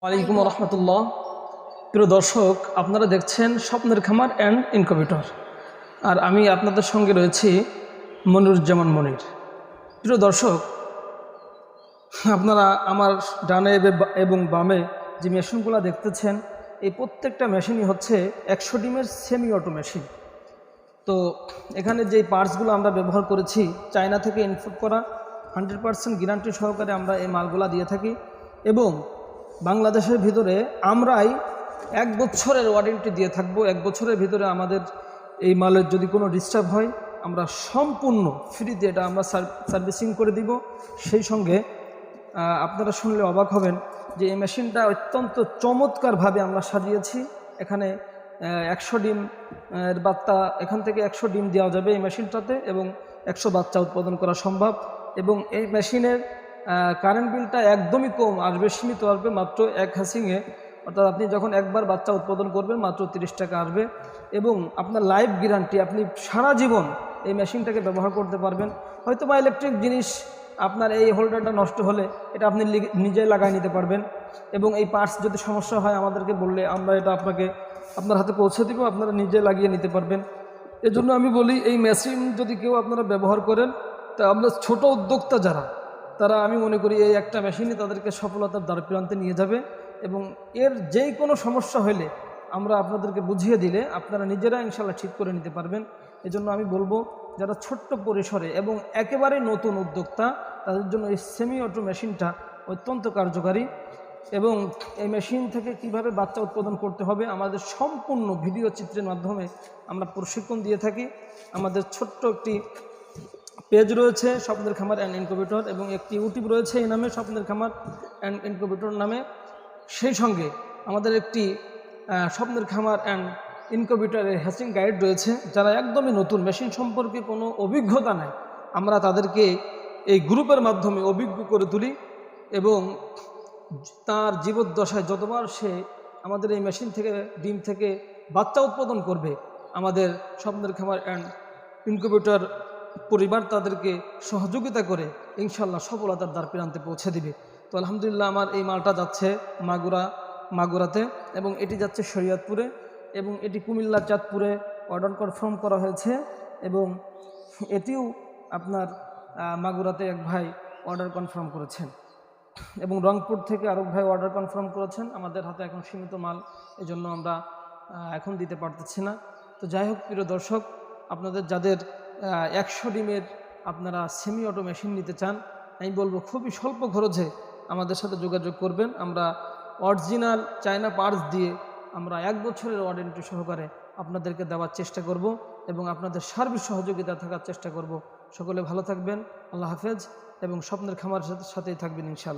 ওয়ালাইকুম রহমতুল্লাহ। প্রিয় দর্শক, আপনারা দেখছেন স্বপ্নের খামার অ্যান্ড ইনকিউবেটর, আর আমি আপনাদের সঙ্গে রয়েছি মনিরুজ্জামান মনির। প্রিয় দর্শক, আপনারা আমার ডানে এবং বামে যে মেশিনগুলো দেখতেছেন, এই প্রত্যেকটা মেশিনই হচ্ছে 100 ডিমের সেমি অটো মেশিন। তো এখানে যেই পার্টসগুলো আমরা ব্যবহার করেছি চায়না থেকে ইনপুট করা, 100% গ্যারান্টি সহকারে আমরা এই মালগুলা দিয়ে থাকি। এবং বাংলাদেশের ভিতরে আমরাই 1 বছরের ওয়ারেন্টি দিয়ে থাকবো। 1 বছরের ভিতরে আমাদের এই মালের যদি কোনো ডিস্টার্ব হয়, আমরা সম্পূর্ণ ফ্রিতে এটা আমরা সার্ভিসিং করে দিব। সেই সঙ্গে আপনারা শুনলে অবাক হবেন যে এই মেশিনটা অত্যন্ত চমৎকারভাবে আমরা সাজিয়েছি। এখানে 100 ডিম এর বাচ্চা, এখান থেকে 100 ডিম দেওয়া যাবে এই মেশিনটাতে, এবং 100 বাচ্চা উৎপাদন করা সম্ভব। এবং এই মেশিনের কারেন্ট বিলটা একদমই কম আসবে, সীমিত আসবে মাত্র 1 হ্যাসিংয়ে। অর্থাৎ আপনি যখন একবার বাচ্চা উৎপাদন করবেন মাত্র 30 টাকা আসবে। এবং আপনার লাইফ গ্যারান্টি, আপনি সারা জীবন এই মেশিনটাকে ব্যবহার করতে পারবেন। হয়তো বা ইলেকট্রিক জিনিস আপনার এই হোল্ডারটা নষ্ট হলে এটা আপনি নিজেই লাগাই নিতে পারবেন। এবং এই পার্টস যদি সমস্যা হয় আমাদেরকে বললে আমরা এটা আপনার হাতে পৌঁছে দিব, আপনারা নিজে লাগিয়ে নিতে পারবেন। এজন্য আমি বলি, এই মেশিন যদি কেউ আপনারা ব্যবহার করেন, তা আমরা ছোট উদ্যোক্তা যারা, তারা আমি মনে করি এই একটা মেশিনই তাদেরকে সফলতার দ্বার প্রান্তে নিয়ে যাবে। এবং এর যেই কোনো সমস্যা হলে আমরা আপনাদেরকে বুঝিয়ে দিলে আপনারা নিজেরা ইনশাল্লাহ ঠিক করে নিতে পারবেন। এজন্য আমি বলবো, যারা ছোট্ট পরিসরে এবং একেবারে নতুন উদ্যোক্তা, তাদের জন্য এই সেমি অটো মেশিনটা অত্যন্ত কার্যকারী। এবং এই মেশিন থেকে কিভাবে বাচ্চা উৎপাদন করতে হবে আমাদের সম্পূর্ণ ভিডিও চিত্রের মাধ্যমে আমরা প্রশিক্ষণ দিয়ে থাকি। আমাদের ছোট্ট একটি পেজ রয়েছে স্বপ্নের খামার অ্যান্ড ইনকিউবেটর, এবং একটি ইউটিউব রয়েছে এই নামে স্বপ্নের খামার অ্যান্ড ইনকিউবেটর নামে। সেই সঙ্গে আমাদের একটি স্বপ্নের খামার অ্যান্ড ইনকিউবেটরের হ্যাচিং গাইড রয়েছে। যারা একদমই নতুন, মেশিন সম্পর্কে কোনো অভিজ্ঞতা নাই, আমরা তাদেরকে এই গ্রুপের মাধ্যমে অভিজ্ঞ করে তুলি। এবং তার জীবদ্দশায় যতবার সে আমাদের এই মেশিন থেকে, ডিম থেকে বাচ্চা উৎপাদন করবে, আমাদের স্বপ্নের খামার অ্যান্ড ইনকিউবেটর পরিবার তাদেরকে সহযোগিতা করে ইনশাল্লাহ সফলতার দ্বার প্রান্তে পৌঁছে দিবে। তো আলহামদুলিল্লাহ, আমার এই মালটা যাচ্ছে মাগুরাতে, এবং এটি যাচ্ছে শরীয়তপুরে, এবং এটি কুমিল্লা চাঁদপুরে অর্ডার কনফার্ম করা হয়েছে। এবং এটিও আপনার মাগুরাতে এক ভাই অর্ডার কনফার্ম করেছেন, এবং রংপুর থেকে আরেক ভাই অর্ডার কনফার্ম করেছেন। আমাদের হাতে এখন সীমিত মাল, এজন্য আমরা এখন দিতে পারতেছি না। তো যাই হোক, প্রিয় দর্শক, আপনাদের যাদের 100 ডিমের আপনারা সেমি অটো মেশিন নিতে চান, আমি বলবো খুবই স্বল্প খরচে আমাদের সাথে যোগাযোগ করবেন। আমরা অরিজিনাল চায়না পার্টস দিয়ে আমরা 1 বছরের ওয়ারেন্টি সহকারে আপনাদেরকে দেওয়ার চেষ্টা করব, এবং আপনাদের সার্বিক সহযোগিতা থাকার চেষ্টা করব। সকলে ভালো থাকবেন, আল্লাহ হাফেজ, এবং স্বপ্নের খামার সাথেই থাকবেন ইনশাল্লাহ।